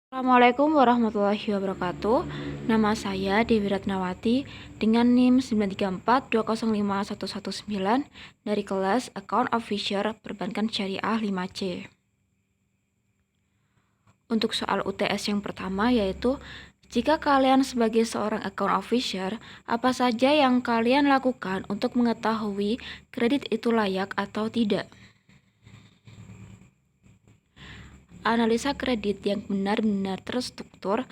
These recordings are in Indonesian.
Assalamualaikum warahmatullahi wabarakatuh. Nama saya Dewi Ratnawati dengan NIM 934205119 dari kelas Account Officer Perbankan Syariah 5C. Untuk soal UTS yang pertama yaitu, jika kalian sebagai seorang account officer, apa saja yang kalian lakukan untuk mengetahui kredit itu layak atau tidak? Analisa kredit yang benar-benar terstruktur,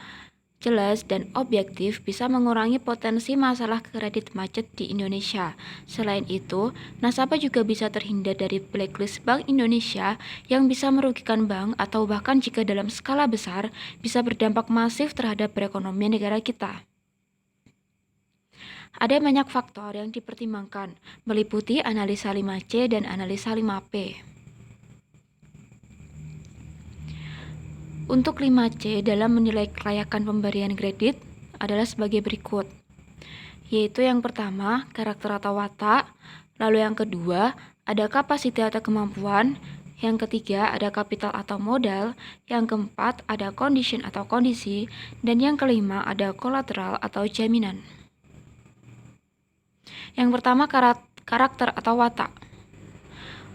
jelas, dan objektif bisa mengurangi potensi masalah kredit macet di Indonesia. Selain itu, nasabah juga bisa terhindar dari blacklist Bank Indonesia yang bisa merugikan bank atau bahkan jika dalam skala besar bisa berdampak masif terhadap perekonomian negara kita. Ada banyak faktor yang dipertimbangkan, meliputi analisa 5C dan analisa 5P. Untuk 5C dalam menilai kelayakan pemberian kredit adalah sebagai berikut, yaitu yang pertama, karakter atau watak, lalu yang kedua, ada kapasitas atau kemampuan, yang ketiga, ada kapital atau modal, yang keempat, ada condition atau kondisi, dan yang kelima, ada kolateral atau jaminan. Yang pertama, karakter atau watak.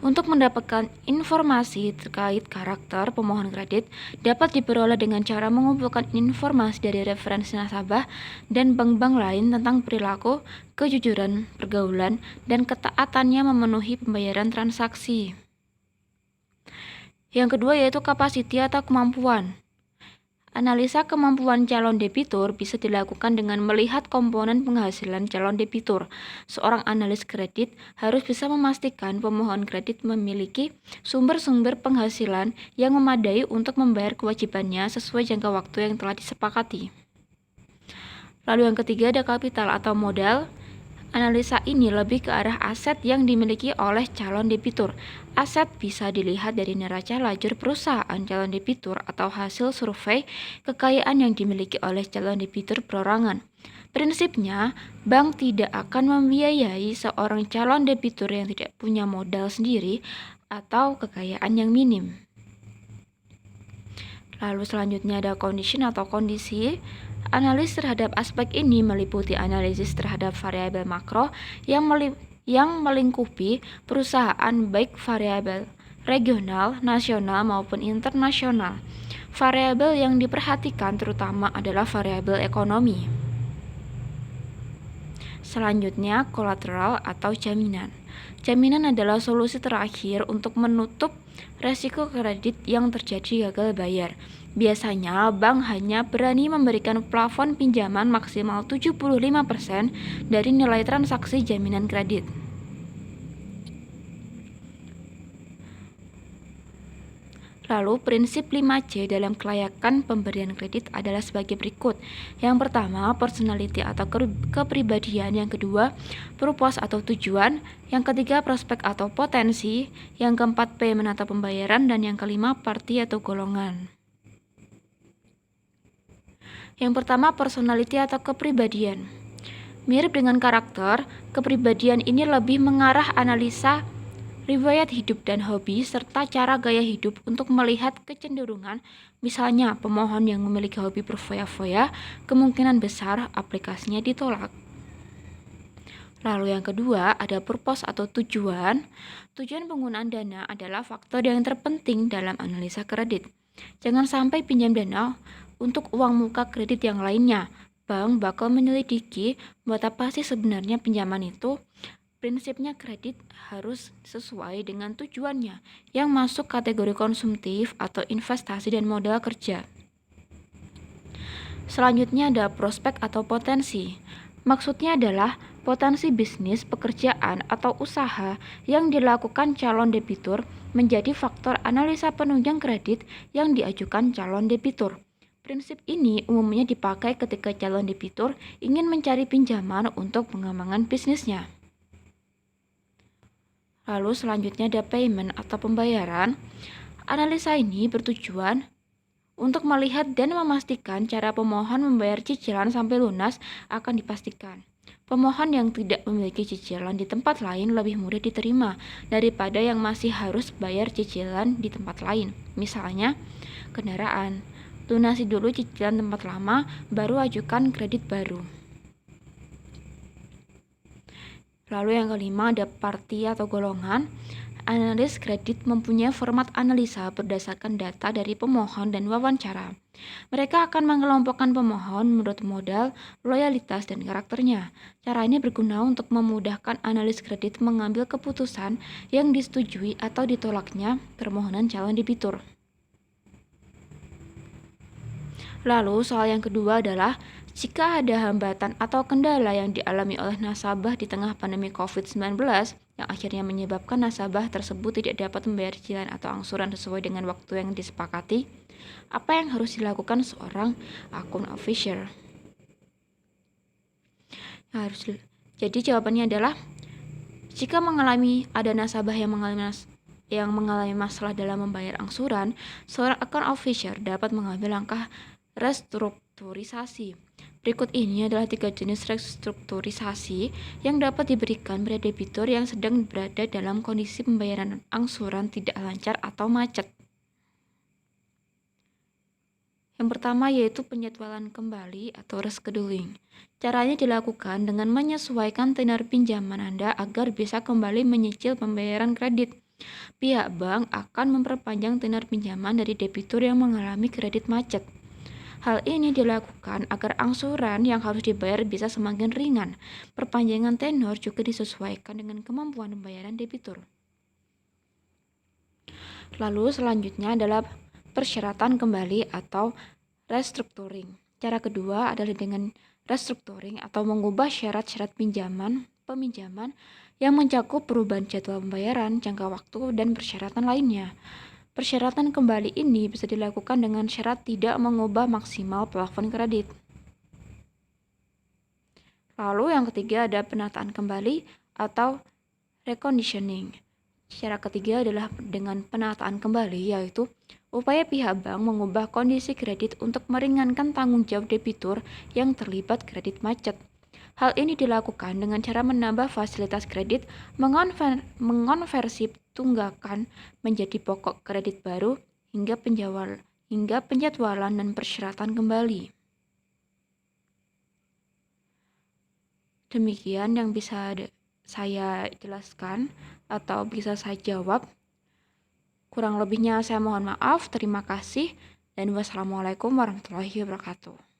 Untuk mendapatkan informasi terkait karakter pemohon kredit dapat diperoleh dengan cara mengumpulkan informasi dari referensi nasabah dan bank-bank lain tentang perilaku, kejujuran, pergaulan, dan ketaatannya memenuhi pembayaran transaksi. Yang kedua yaitu kapasitas atau kemampuan. Analisa kemampuan calon debitur bisa dilakukan dengan melihat komponen penghasilan calon debitur. Seorang analis kredit harus bisa memastikan pemohon kredit memiliki sumber-sumber penghasilan yang memadai untuk membayar kewajibannya sesuai jangka waktu yang telah disepakati. Lalu yang ketiga ada kapital atau modal. Analisa ini lebih ke arah aset yang dimiliki oleh calon debitur. Aset bisa dilihat dari neraca lajur perusahaan calon debitur atau hasil survei kekayaan yang dimiliki oleh calon debitur perorangan. Prinsipnya, bank tidak akan membiayai seorang calon debitur yang tidak punya modal sendiri atau kekayaan yang minim. Lalu selanjutnya ada condition atau kondisi. Analis terhadap aspek ini meliputi analisis terhadap variabel makro yang melingkupi perusahaan baik variabel regional, nasional maupun internasional. Variabel yang diperhatikan terutama adalah variabel ekonomi. Selanjutnya, kolateral atau jaminan. Jaminan adalah solusi terakhir untuk menutup resiko kredit yang terjadi gagal bayar. Biasanya, bank hanya berani memberikan plafon pinjaman maksimal 75% dari nilai transaksi jaminan kredit. Lalu, prinsip 5C dalam kelayakan pemberian kredit adalah sebagai berikut. Yang pertama, personality atau kepribadian. Yang kedua, purpose atau tujuan. Yang ketiga, prospek atau potensi. Yang keempat, payment atau pembayaran. Dan yang kelima, party atau golongan. Yang pertama, personality atau kepribadian. Mirip dengan karakter, kepribadian ini lebih mengarah analisa riwayat hidup dan hobi, serta cara gaya hidup untuk melihat kecenderungan. Misalnya, pemohon yang memiliki hobi berfoya-foya, kemungkinan besar aplikasinya ditolak. Lalu yang kedua, ada purpose atau tujuan. Tujuan penggunaan dana adalah faktor yang terpenting dalam analisa kredit. Jangan sampai pinjam dana untuk uang muka kredit yang lainnya. Bank bakal menyelidiki buat apa sih sebenarnya pinjaman itu. Prinsipnya kredit harus sesuai dengan tujuannya yang masuk kategori konsumtif atau investasi dan modal kerja. Selanjutnya ada prospek atau potensi. Maksudnya adalah potensi bisnis, pekerjaan, atau usaha yang dilakukan calon debitur menjadi faktor analisa penunjang kredit yang diajukan calon debitur. Prinsip ini umumnya dipakai ketika calon debitur ingin mencari pinjaman untuk pengembangan bisnisnya. Lalu selanjutnya ada payment atau pembayaran. Analisa ini bertujuan untuk melihat dan memastikan cara pemohon membayar cicilan sampai lunas akan dipastikan. Pemohon yang tidak memiliki cicilan di tempat lain lebih mudah diterima daripada yang masih harus bayar cicilan di tempat lain. Misalnya, kendaraan. Lunasi dulu cicilan tempat lama, baru ajukan kredit baru. Lalu yang kelima ada parti atau golongan. Analis kredit mempunyai format analisa berdasarkan data dari pemohon dan wawancara. Mereka akan mengelompokkan pemohon menurut modal, loyalitas, dan karakternya. Cara ini berguna untuk memudahkan analis kredit mengambil keputusan yang disetujui atau ditolaknya permohonan calon debitur. Lalu soal yang kedua adalah jika ada hambatan atau kendala yang dialami oleh nasabah di tengah pandemi COVID-19 yang akhirnya menyebabkan nasabah tersebut tidak dapat membayar cicilan atau angsuran sesuai dengan waktu yang disepakati, apa yang harus dilakukan seorang account officer? Jadi jawabannya adalah jika ada nasabah yang mengalami masalah dalam membayar angsuran, seorang account officer dapat mengambil langkah restrukturisasi. Berikut ini adalah 3 jenis restrukturisasi yang dapat diberikan pada debitur yang sedang berada dalam kondisi pembayaran angsuran tidak lancar atau macet. Yang pertama yaitu penjadwalan kembali atau rescheduling. Caranya dilakukan dengan menyesuaikan tenor pinjaman Anda agar bisa kembali menyicil pembayaran kredit. Pihak bank akan memperpanjang tenor pinjaman dari debitur yang mengalami kredit macet. Hal ini dilakukan agar angsuran yang harus dibayar bisa semakin ringan. Perpanjangan tenor juga disesuaikan dengan kemampuan pembayaran debitur. Lalu selanjutnya adalah persyaratan kembali atau restructuring. Cara kedua adalah dengan restructuring atau mengubah syarat-syarat peminjaman yang mencakup perubahan jadwal pembayaran, jangka waktu, dan persyaratan lainnya. Persyaratan kembali ini bisa dilakukan dengan syarat tidak mengubah maksimal plafon kredit. Lalu yang ketiga ada penataan kembali atau reconditioning. Cara ketiga adalah dengan penataan kembali, yaitu upaya pihak bank mengubah kondisi kredit untuk meringankan tanggung jawab debitur yang terlibat kredit macet. Hal ini dilakukan dengan cara menambah fasilitas kredit, mengonversi tunggakan menjadi pokok kredit baru, hingga penjadwalan dan persyaratan kembali. Demikian yang bisa saya jelaskan atau bisa saya jawab. Kurang lebihnya saya mohon maaf. Terima kasih dan wassalamualaikum warahmatullahi wabarakatuh.